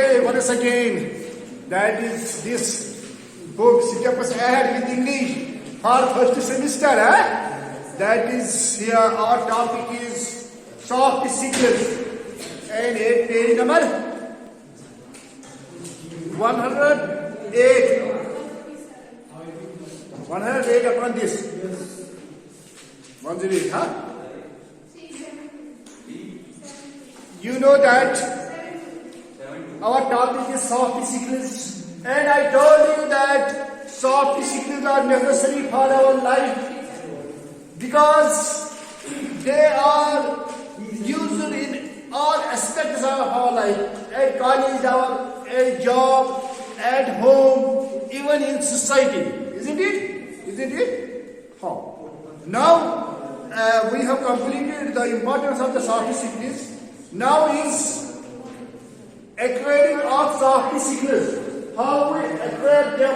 say once again that is this book Steps Ahead with English for first semester. That is here our topic is soft skills and page number 108. 108 upon this. 108, huh? You know that our topic is soft skills, and I told you that soft skills are necessary for our life because they are used in all aspects of our life, at college, at job, at home, even in society. Isn't it? Isn't it? How? Now we have completed the importance of the soft skills. Now is acquiring of soft skills. How we acquire them?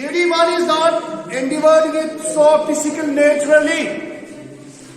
Anyone is not endowed with soft skill naturally.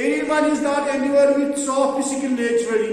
Anyone is not endowed with soft skill naturally,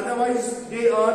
otherwise they are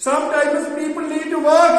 Sometimes people need to work.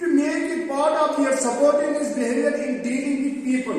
to make it part of your supporting this behavior in dealing with people,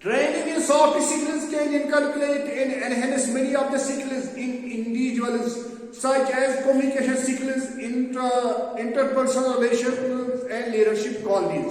training in soft skills can inculcate and enhance many of the skills in individuals such as communication skills, interpersonal relationships and leadership qualities.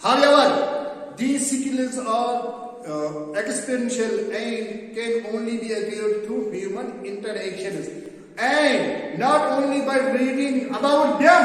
However, these skills are experiential and can only be acquired through human interactions and not only by reading about them.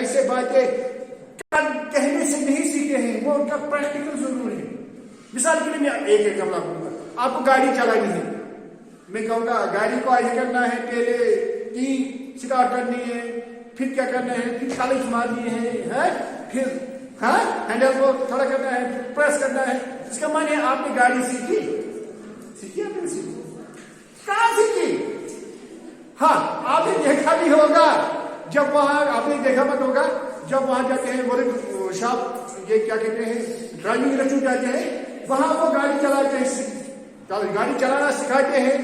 ایسے باتیں کہنے سے نہیں سیکھتے ہیں، وہ ان کا practical ضرور ہے. مثال کے لیے میں ایک ایگزامپل آپ کو، آپ کو گاڑی چلانی ہے، میں کہوں گا گاڑی کو ایسے کرنا ہے، پہلے کی اسٹارٹ کرنی ہے، پھر کیا کرنا ہے، پھر کالج مارنی ہے، پھر ہینڈل کو کھڑا کرنا ہے، پھر پریس کرنا ہے. اس کا معنی ہے آپ نے گاڑی سیکھی آپ نے سیکھی کہاں سیکھی؟ ہاں آپ نے دیکھا بھی ہوگا، جب وہاں آپ نے دیکھا مت ہوگا جب وہاں جاتے ہیں وہ شاپ، یہ کیا کہتے ہیں، ڈرائیونگ انسٹیٹیوٹ جاتے ہیں، وہاں وہ گاڑی چلاتے ہیں، گاڑی چلانا سکھاتے ہیں.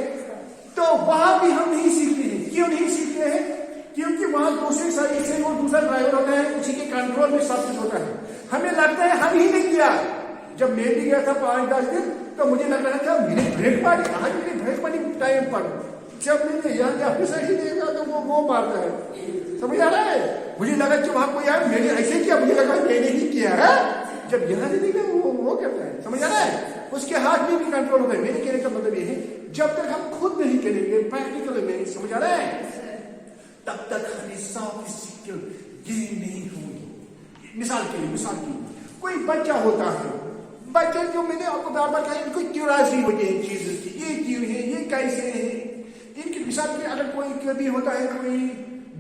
تو وہاں بھی ہم نہیں سیکھتے ہیں. کیوں نہیں سیکھتے ہیں؟ کیونکہ وہاں دوسری سائڈ سے وہ دوسرا ڈرائیور ہوتا ہے، اسی کے کنٹرول میں سب کچھ ہوتا ہے. ہمیں لگتا ہے ہم ہی نے کیا. جب میں بھی گیا تھا 5-10 دن تو مجھے لگ رہا تھا میں نے بریک ماری، آج میں نے بریک ماری ٹائم پر. جب میں نے یہاں اپنی سائڈ ہی دیکھا تو وہ مارتا ہے. سمجھ آ رہا ہے؟ مجھے لگا کہ وہاں کو یار میں نے ایسے کیا، مجھے لگا میں نے ہی کیا ہے. جب یہاں سے دیکھا وہ کرتا ہے. سمجھ آ رہا ہے؟ اس کے ہاتھ میں بھی کنٹرول ہوتا ہے. میرے کہنے کا مطلب یہ ہے جب تک ہم خود نہیں کریں گے پریکٹیکل میں، سمجھ آ رہا ہے، تب تک ہمیں سافٹ اسکل گین نہیں ہوگی. مثال کے لیے کوئی بچہ ہوتا ہے، بچے جو میں نے آپ کو بار بار کہا ان کو کیوریاسٹی ہوتی ہے چیزوں کی، یہ کیوں ہے، یہ کیسے ہے. ان کی مثال کے اگر کوئی کبھی ہوتا ہے، کوئی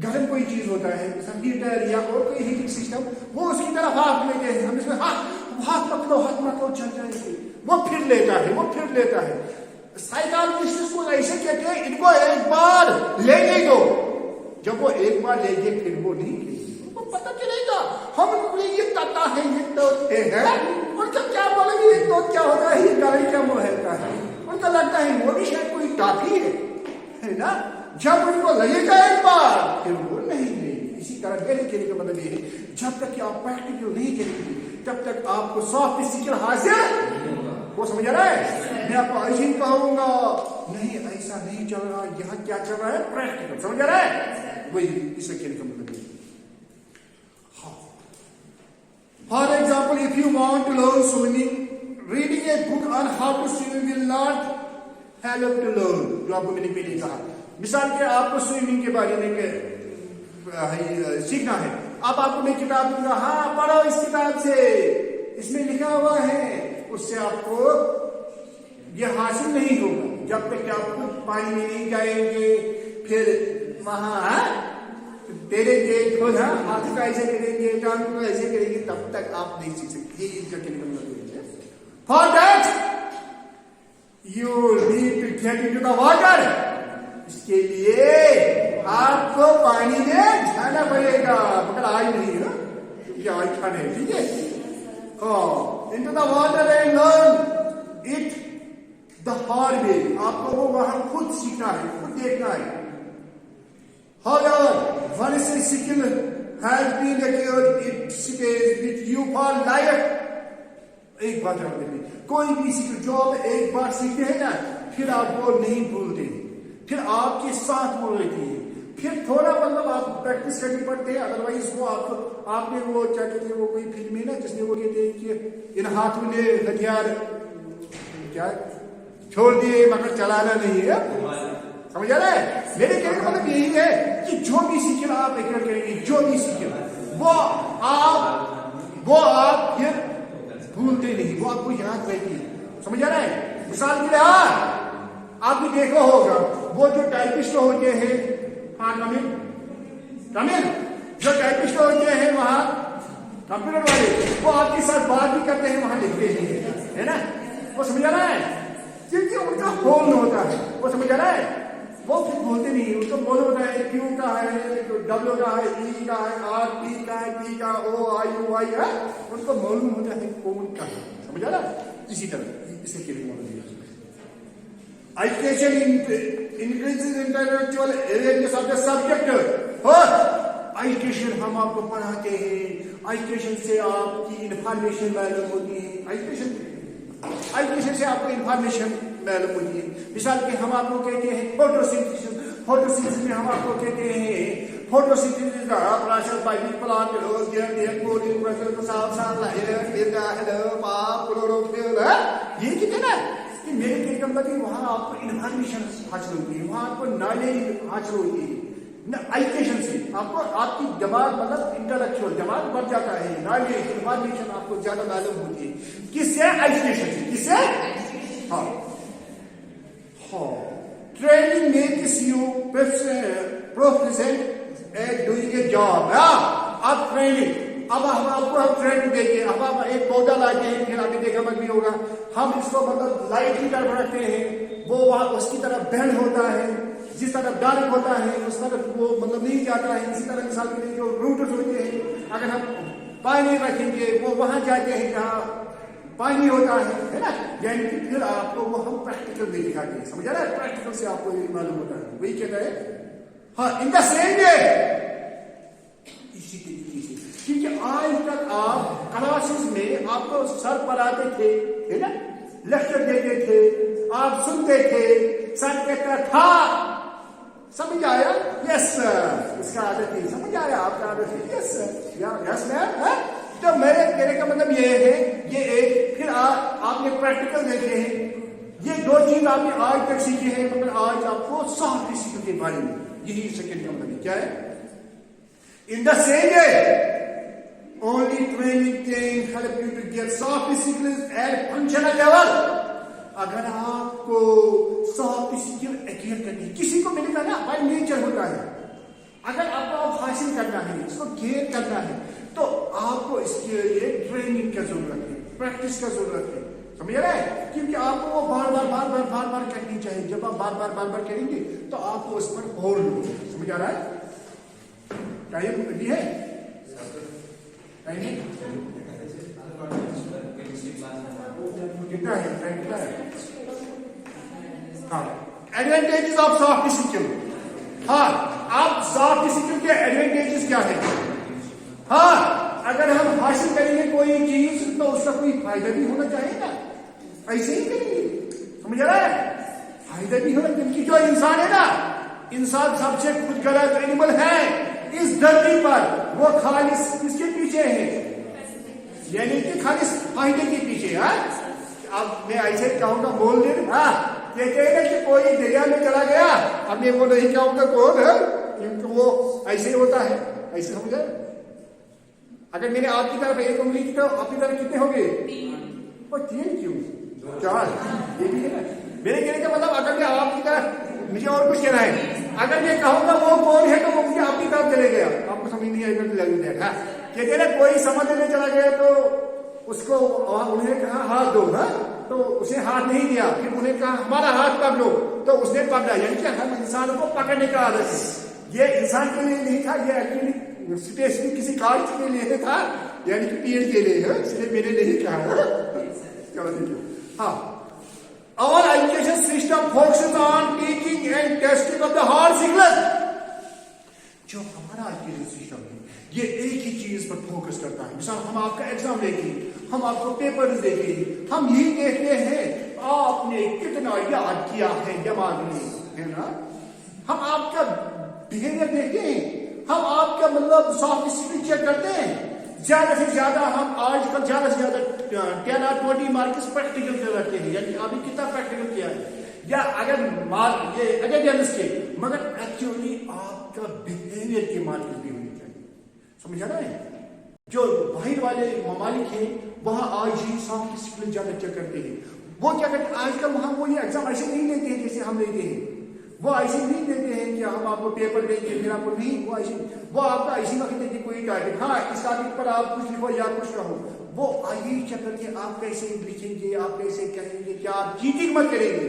گرم کوئی چیز ہوتا ہے، ہیٹر یا اور کوئی ہیٹنگ سسٹم، وہ اس کی طرف ہاتھ لیتے ہیں، ہم اس میں ہاتھ مت لو چل جائے گی، وہ پھر لیتا ہے. سائیکالوجسٹ کو ایسے کہتے ہیں ان کو ایک بار لینے دو. جب وہ ایک بار لے گے پھر وہ نہیں لے گے، ان کو پتہ چلے گا ہم یہ تتا ہے، یہ تو ہے. ان کا کیا بولیں گے، یہ تو کیا ہوتا ہے، یہ گاڑی کیا مہلتا ہے. ان کا لگتا ہے وہ بھی شاید کوئی ٹافی ہے نا. جب ان کو لگے گا ایک بار پھر وہ نہیں لیں گے. اسی طرح میرے کہنے کا مطلب یہ ہے جب تک کہ آپ پریکٹیکل نہیں کریں گے تب تک آپ کو سافٹ اسکل حاصل وہ سمجھ رہا ہے. میں آپ کو ایسے ہی کہوں گا نہیں ایسا نہیں چل رہا، یہاں کیا چل رہا ہے پریکٹیکل. سمجھ رہا ہے؟ وہی اس سے کہنے کا مطلب ہے. For example, if you want to learn swimming, reading a book on how to swim will not help to learn. جو آپ کو میں نے پہلے کہا، مثال کے آپ کو سوئمنگ کے بارے میں سیکھنا ہے، اب آپ کو میں کتاب دوں گا، ہاں پڑھو اس کتاب سے، اس میں لکھا ہوا ہے، اس سے آپ کو یہ حاصل نہیں ہوگا جب تک کہ آپ خود پانی میں نہیں جائیں گے. پھر وہاں تیرے خود ہاتھ کا ایسے کریں گے، ٹانگ کو ایسے کریں گے، تب تک آپ نہیں سیکھ سکتے. یہ ان کا کہنے کا مطلب ہے. For that you need to get into the water. اس کے لیے آپ کو پانی میں جانا پڑے گا، مگر آج نہیں ہے کیونکہ آج کھانا ہے. ٹھیک ہے، into the water and learn it the hard way. آپ کو وہ وہاں خود سیکھنا ہے، خود دیکھنا ہے. However, once a skill has been acquired, it stays with you for life. ایک بات یاد رکھیں، کوئی بھی سکل جو آپ ایک بار سیکھتے ہیں نا پھر آپ وہ نہیں بھولتے، پھر آپ کے ساتھ وہ رہتی ہے. پھر تھوڑا مطلب آپ پریکٹس کرنی پڑتے ہیں، ادروائز وہ آپ نے وہ کیا کہتے ہیں، وہ کوئی فلم ہے نا جس میں وہ کہتے ہیں کہ ان ہاتھوں نے ہتھیار کیا چھوڑ دیے مگر چلانا نہیں ہے. سمجھ آ رہا ہے؟ میرے کہنے کا مطلب یہی ہے کہ جو بھی سیکھیں آپ ایکسپیکٹ کریں گے، جو بھی سیکھیں وہ آپ پھر بھولتے نہیں، وہ آپ کو یاد رہتی ہے. سمجھ آ رہا ہے؟ مثال کے لیے آپ نے دیکھا ہوگا وہ جو ٹائپسٹ ہوتے ہیں، کامل جو ٹائپسٹ ہوتے ہیں وہاں کمپیوٹر والے، وہ آپ کے ساتھ بات بھی کرتے ہیں، وہاں لکھتے ہیں، ہے نا. وہ سمجھ آ رہا ہے؟ کیونکہ ان کا ہول ہوتا ہے. وہ سمجھ آ رہا ہے؟ وہ پھر بولتے نہیں، اس کو بول ہوتا ہے کیو کا ہے، ڈبلو کا ہے، ای کا ہے، آر پی کا ہے، پی کا، او آئی او آئی ہے، ان کو معلوم ہوتا ہے کون کا ہے. سمجھ آ رہا ہے؟ اسی طرح اسے کے لیے education increases intellectual awareness of the subject. Education ہم آپ کو پڑھاتے ہیں، ایجوکیشن سے آپ کی انفارمیشن معلوم ہوتی ہے، ایجوکیشن سے آپ کو انفارمیشن معلوم ہوتی ہے. مثال کے ہم آپ کو کہتے ہیں فوٹوسنتھسس میں ہم آپ کو کہتے ہیں photosynthesis the process by which plant grows their coding process کو سال ہیلو پاپ کلوروفل. یہ کہتے ہیں نا کہ میرے کہنے کا مطلب وہاں آپ کو انفارمیشن حاصل ہوتی ہے، وہاں آپ کو نالج حاصل ہوتی ہے. ایجوکیشن سے آپ کو آپ کی دماغ مطلب انٹلیکچوئل دماغ بڑھ جاتا ہے، نالج انفارمیشن آپ کو زیادہ معلوم ہوتی ہے. کس سے؟ ایجوکیشن سے. کس سے؟ ہاں training makes you proficient at doing a job. اب ٹریننگ، اب ہم آپ کو ٹریننگ دیں گے. اب آپ ایک پودا لاتے ہیں، پھر آگے دیکھا مت بھی ہوگا، ہم اس کو مطلب لائٹ کی طرف رکھتے ہیں، وہ وہاں اس کی طرف بینڈ ہوتا ہے، جس طرف ڈارک ہوتا ہے اس طرف وہ مطلب نہیں جاتا ہے. اسی طرح مثال کے لیے جو روٹس ہوتے ہیں، اگر ہم پانی رکھیں گے وہ وہاں جاتے ہیں جہاں پانی ہوتا ہے نا. یعنی کہ پھر آپ کو وہ ہم پریکٹیکل میں دکھاتے ہیں. سمجھ رہا ہے؟ پریکٹیکل سے آپ کو یہ معلوم ہوتا ہے. وہی کہتا ہے ہاں ان دا سیم وے. اسی طریقے سے کیونکہ آج تک آپ کلاسز میں آپ کو سر پڑھاتے تھے ہے نا، لیکچر دیتے تھے، آپ سنتے تھے، سر کہتا تھا. سمجھ آیا؟ یس سر. اس کا عادت ہے. سمجھ آیا؟ آپ کا عادت ہے. یس سر، یس میم. تو میرے کہنے کا مطلب یہ ہے، یہ ایک پھر آپ نے پریکٹیکل دیکھے ہیں. یہ دو چیز آپ نے آج تک سیکھی ہے، مگر آج آپ کو سافٹ اسکل کے بارے میں یہی سیکنڈ کا مطلب کیا ہے. In the same way only training can help you to get soft skills at functional level. اگر آپ کو سافٹ اسکل ایکوائر کرنی، کسی کو ملے گا نا، بائی نیچر ہوتا ہے. اگر آپ کو آپ حاصل کرنا ہے، اس کو گین کرنا ہے، تو آپ کو اس کے لیے ٹریننگ کی ضرورت ہے، پریکٹس کا ضرورت ہے. سمجھ رہے ہیں؟ کیونکہ آپ کو وہ بار بار کرنی چاہیے. جب آپ بار بار کریں گے تو آپ کو اس پر ہولڈ ہو. سمجھ آ رہا ہے؟ ٹائم ابھی ہے؟ کتنا ہے ٹائم؟ کتنا ہے؟ ہاں ایڈوانٹیجز آف سافٹ اسکل. ہاں آپ سافٹ اسکل کے ایڈوانٹیجز کیا ہے؟ ہاں اگر ہم حاصل کریں گے کوئی چیز تو اس کا کوئی فائدہ بھی ہونا چاہیے نا. ایسے ہی کریں گے. سمجھ رہا ہے؟ فائدہ بھی ہونا. کیونکہ جو انسان ہے نا، انسان سب سے خود غرض اینیمل ہے اس دھرتی پر. وہ خالص کس کے پیچھے ہے؟ یعنی کہ خالص فائدے کے پیچھے. اب میں ایسے کہوں گا بول دے کہتے ہیں کہ کوئی دریا میں چلا گیا، اب میں وہ نہیں کہوں گا کون ہے، کیونکہ وہ ایسے ہی ہوتا ہے. ایسے سمجھا؟ اگر میں نے آپ کی طرف ایک انگلی کی تو آپ کی طرف کتنے ہوں گے؟ اور 3 کیوں؟ 4. یہ بھی ہے نا. میرے کہنے کا مطلب اگر میں آپ کی طرف، مجھے اور کچھ کہنا ہے، اگر میں کہوں گا وہ کون ہے تو وہ مجھے آپ کی طرف چلے گیا. آپ کو سمجھ نہیں آئے گا. کہتے ہیں نا کوئی سمندر میں چلا گیا تو اس کو انہوں نے کہا ہاتھ دو، تو اس نے ہاتھ نہیں دیا. پھر انہیں کہا ہمارا ہاتھ پکڑ لو، تو اس نے پکڑا. یعنی کہ ہم انسان کو پکڑنے کا عادت ہے. یہ انسان کے لیے نہیں تھا، یہ ایکچولی اسپیشلی کسی کارڈ کے لیے تھا، یعنی کہ پیڑ کے لیے. اس لیے میں نے نہیں کہا. چلو دیکھو. ہاں our education system focuses on teaching and testing of the hard skills. جو ہمارا ایجوکیشن سسٹم ہے یہ ایک ہی چیز پر فوکس کرتا ہے. مثال ہم آپ کا ایگزام لیں گے، ہم آپ کو پیپر دیں گے، ہم یہی دیکھتے ہیں آپ نے کتنا یاد کیا ہے دماغ میں، ہے نا. ہم آپ کا بہیویئر دیکھتے ہیں، ہم آپ کا مطلب سافٹ اسکل چیک کرتے ہیں. زیادہ سے زیادہ ہم آج کل زیادہ سے زیادہ 10 اور 20 مارکس پریکٹیکل کے رکھتے ہیں. یعنی ابھی کتنا پریکٹیکل کیا ہے، یا اگر یہ اکیڈمکس کے، مگر ایکچولی آپ کا بہیویئر کے مارکس بھی ہونے چاہیے. سمجھا نا ہے؟ جو باہر والے ممالک ہیں وہاں آج ہی سافٹ اسکل زیادہ چیک کرتے ہیں. وہ کیا کرتے ہیں آج کل وہاں وہ یہ ایگزام ایسے نہیں لیتے ہیں جیسے ہم لیتے ہیں. وہ ایسے نہیں دیتے ہیں کہ ہم آپ کو پیپر دیں گے پھر آپ کو نہیں. وہ آپ کا ایسی وقت ہے کہ کوئی ٹارگیٹ، ہاں اس ٹارگیٹ پر آپ کچھ لکھو یا کچھ کہو. وہ آئیے چیک کر کے آپ کیسے لکھیں گے، آپ کیسے کہیں گے، کیا آپ چیٹنگ مت کریں گے.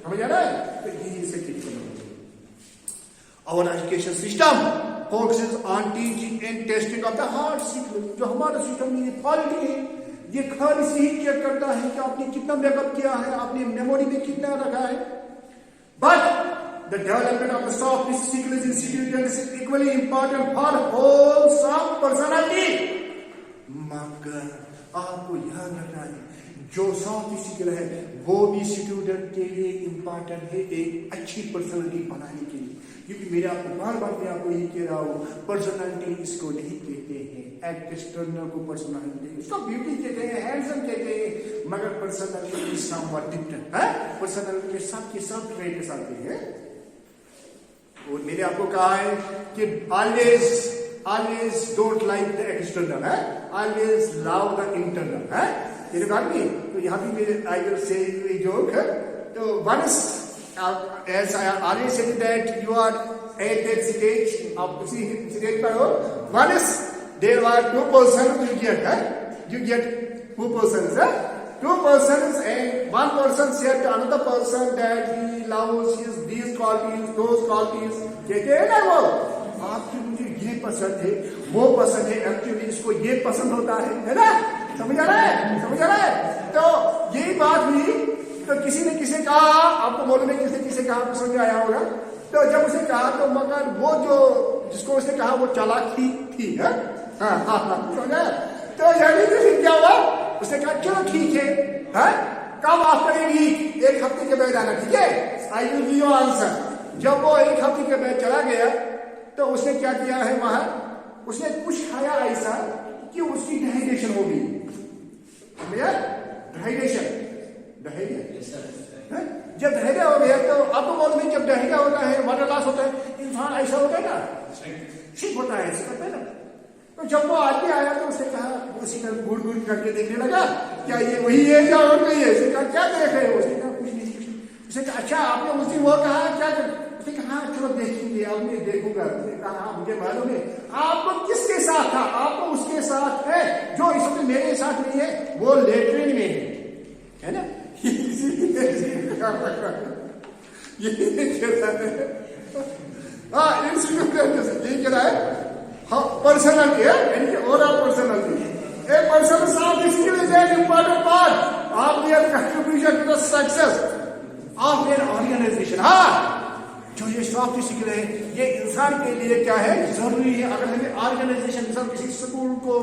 سمجھ آ رہا ہے؟ تو یہی سے our education system focuses on teaching and testing of the hard skills. جو ہمارا سسٹم یہ فالٹی ہے، یہ خالص یہی چیک کرتا ہے کہ آپ نے کتنا بیک اپ کیا ہے، آپ نے میموری میں کتنا رکھا ہے. But the development of the soft skills in students is equally important for wholesome personality. مگر آپ کو یاد رکھنا ہے جو سافٹ اسکل ہے وہ بھی اسٹوڈنٹ کے لیے امپورٹنٹ ہے ایک اچھی پرسنالٹی بنانے کے لیے. کیونکہ میرے آپ کو بار بار میں آپ کو یہ کہہ رہا ہوں، پرسنالٹی اس کو نہیں کہتے ہیں، ایکسٹرنل کو پرسنالٹی، اس کو بیوٹی کہتے ہیں، ہینڈسم کہتے ہیں، مگر personality is some what different ہے. پرسنالٹی میں سب کے سب ٹریٹس آتے ہیں. اور میں نے آپ کو کہا ہے کہ always don't like the external, always love the internal. You know got me? تو یہاں بھی I will say a joke. So once, as I already said that you are at that stage, آپ اسی stage per who. Once there were two persons you get 2 persons. 2 persons, and one person said to another person that he loves his these qualities, those qualities. کہتے ہیں نا وہ آپ کی مجھے یہ پسند ہے وہ پسند ہے ایکچولی اس کو یہ پسند ہوتا ہے نا. سمجھ آ رہا ہے تو یہی بات ہوئی. تو کسی نے کسے کہا, آپ کو معلوم ہے کس نے کسے کہا, آپ کو سمجھ آیا ہوگا. تو جب اسے کہا تو مگر وہ جو جس کو اس نے کہا وہ چالاک تھی. سمجھا. تو یعنی کیا ہوا, اس نے کہا چلو ٹھیک ہے, کب آپ کریں گی, 1 ہفتے کے بعد آنا, ٹھیک ہے, آئی ول گیو یو آنسر. جب وہ 1 ہفتے کے بعد چلا گیا تو اس نے کیا کیا ہے وہاں, اس نے کچھ کھایا ایسا کہ اس کی ڈہائیڈریشن ہو گئی. جب ڈہیریا ہو گیا تو آپ کو معلوم ہے جب ڈہیریا ہوتا ہے, واٹر لاس ہوتا ہے, انسان ایسا ہوتا ہے نا, شک ہوتا ہے, ایسا کرتا ہے نا. تو جب وہ آدمی آیا تو اس نے کہا, اسی کا گڑ گڑ کر کے دیکھنے لگا کیا یہ وہی ہے کیا اور نہیں ہے. اس نے کہا کیا دیکھ رہے ہو, اس نے کہا کچھ نہیں. اس نے کہا اچھا آپ نے اس دن وہ کہا کیا, اس نے کہا ہاں چلو دیکھیں گے, آپ نے دیکھوں گا. اس نے کہا ہاں مجھے معلوم ہے آپ کو کس کے ساتھ تھا, آپ کو اس کے ساتھ ہے جو اس وقت میرے ساتھ نہیں ہے, وہ لیٹرین میں ہے نا. پرسنالٹی ہے, یعنی کہ overall personality. A person's soft skill is an important part of their contribution to the success of their organization. ہاں جو یہ سافٹ اسکل ہے یہ انسان کے لیے کیا ہے, ضروری ہے. اگر ہمیں آرگنائزیشن کسی اسکول کو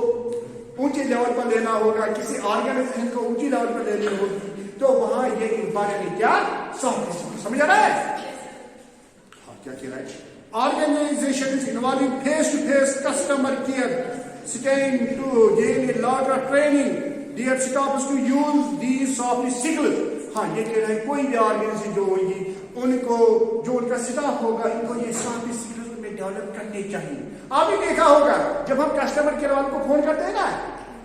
اونچے لیول پر لینا ہوگا, کسی آرگنائزیشن کو اونچی لیول پر لینی ہوگی, تو وہاں یہ امپارٹنٹ کیا سافٹ اسکل. سمجھ آ رہا ہے ہاں کیا کہہ رہا ہے. Organizations involving face-to-face customer care stand to gain a lot of training. Their staff is to use these soft skills. ہاں یہ کہہ رہا ہے کوئی بھی آرگنائزیشن جو ہوگی ان کو, جو ان کا اسٹاف ہوگا, ان کو یہ سافٹ اسکلز میں ڈیولپ کرنے چاہیے. آپ نے دیکھا ہوگا جب ہم کسٹمر کیئر والوں کو فون کرتے ہیں نا,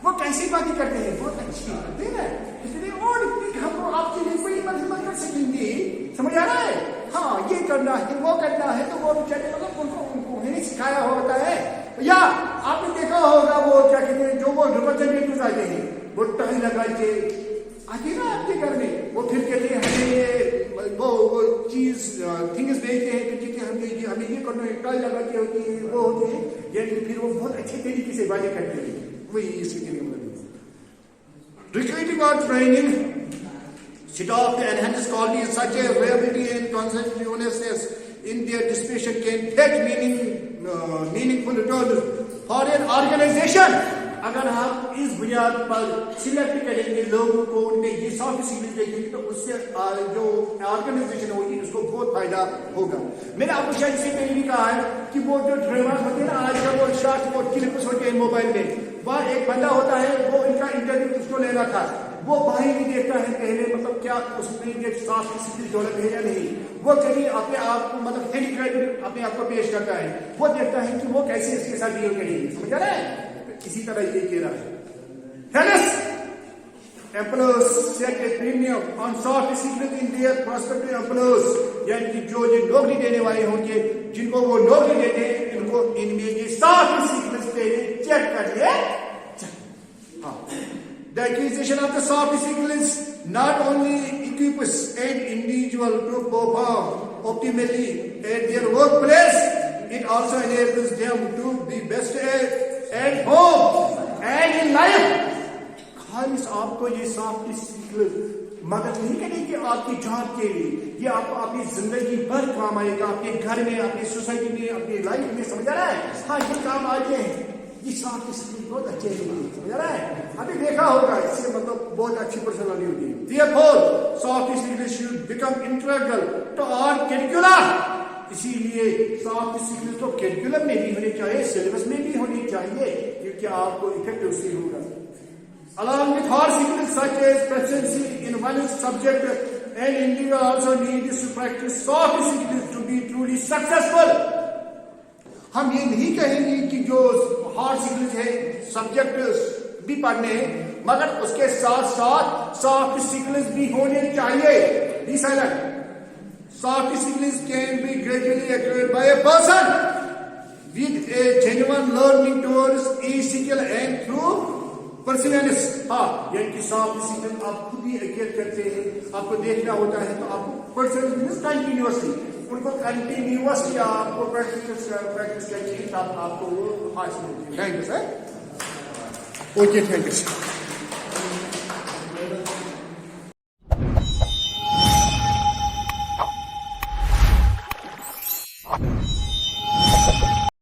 وہ کیسی باتیں کرتے ہیں, بہت اچھی کرتے ہیں نا, اس لیے اور ہم کو آپ کے لیے کوئی مدد کر سکیں گے. سمجھ آ رہا ہے ہاں یہ کرنا ہے وہ کرنا ہے. تو وہ بیچارے ان کو نہیں سکھایا ہوتا ہے. یا آپ نے دیکھا ہوگا وہ کیا کہتے ہیں, جو وہ ریپرزینٹیٹیوز آتے ہیں وہ ٹائی لگا کے آتے نا آپ کے گھر میں, وہ پھر کہتے ہیں ہمیں یہ وہ چیز تھنگس بھیجتے ہیں, پھر کہتے ہیں ہمیں یہ کرنا ہے, ٹائی لگا کے ہوتی ہے, وہ ہوتے ہیں, یعنی پھر وہ بہت اچھے طریقے سے باتیں کرتے ہیں. وہی اس کے لیے ریکروٹنگ اور training staff to enhance qualities such as reliability and conscientiousness in their participation can fetch meaningful returns for an organization. اگر ہم اس بنیاد پر سلیکٹ کریں گے لوگوں کو, ان میں یہ سافٹ اسکلز دیں گے, تو اس سے جو آرگنائزیشن ہوگی اس کو بہت فائدہ ہوگا. میں نے آپ کو شاید اس سے پہلے بھی کہا ہے کہ وہ جو ڈراماز ہوتے ہیں نا آج کل, وہ شارٹ اور کلپس ہوتے ہیں موبائل میں, وہاں ایک بندہ ہوتا ہے, وہ ان کا انٹرویو اس کو لینا تھا, وہ بھائی نہیں دیکھتا ہے پہلے مطلب کیا اس میں یہ سافٹ اسکل ڈیولپ ہے یا نہیں, وہ کبھی اپنے آپ کو مطلب ہینڈی کرافٹ اپنے آپ کو پیش کرتا ہے, وہ دیکھتا ہے کہ وہ کیسے اس کے ساتھ ڈیل کرے گی. سمجھ آ رہا ہے. اسی طرح یہ کہہ رہا ہے employers set a premium on soft skills in their prospective employers. یعنی کہ جو یہ نوکری دینے والے ہوں گے, جن کو وہ نوکری دیتے ہیں, ان کو ان میں یہ سافٹ اسکلز پہلے چیک کر لے. The acquisition of the soft skills not only equips an individual to perform optimally at their workplace, it also enables them to be best at home and in life. خالص آپ کو یہ soft skill مدد نہیں کرے گی آپ کی جاب کے لیے, یہ آپ کو اپنی زندگی بھر کام آئے گا, اپنے گھر میں, اپنی سوسائٹی میں, اپنی لائف میں. سمجھ آ رہا ہے ہاں یہ کام آتے ہیں, یہ سافٹ اسکل بہت اچھے ہیں. سمجھ آ رہا ہے, ابھی دیکھا ہوگا اس سے مطلب بہت اچھی پرسنالٹی ہوتی ہے. Therefore, soft skills should become integral to our curriculum. اسی لیے سافٹ اسکلز تو کیریکولم میں بھی ہونے چاہیے, سلیبس میں بھی ہونی چاہیے, کیونکہ آپ کو افیکٹو سے ہوگا. Along with hard skills such as proficiency in one subject, an individual also needs to practice soft skills to be truly successful. ہم یہ نہیں کہیں گے کہ جو ہارڈ سکلز ہے سبجیکٹ بھی پڑھنے ہیں مگر اس کے ساتھ ساتھ سافٹ سکلز بھی ہونے چاہیے. Be silent. Soft skills can be gradually acquired by a person with a genuine learning towards each skill and through perseverance. ہاں یعنی کہ سافٹ سکل آپ خود ہی ایکوائر کرتے ہیں, آپ کو دیکھنا ہوتا ہے تو آپ پرسنس کنٹینیوسلی ان کو کنٹینیوسلی آپ کو پریکٹس کرنی ہے تب آپ کو وہ حاصل ہوتی ہے. Thank you sir. Okay thank you sir.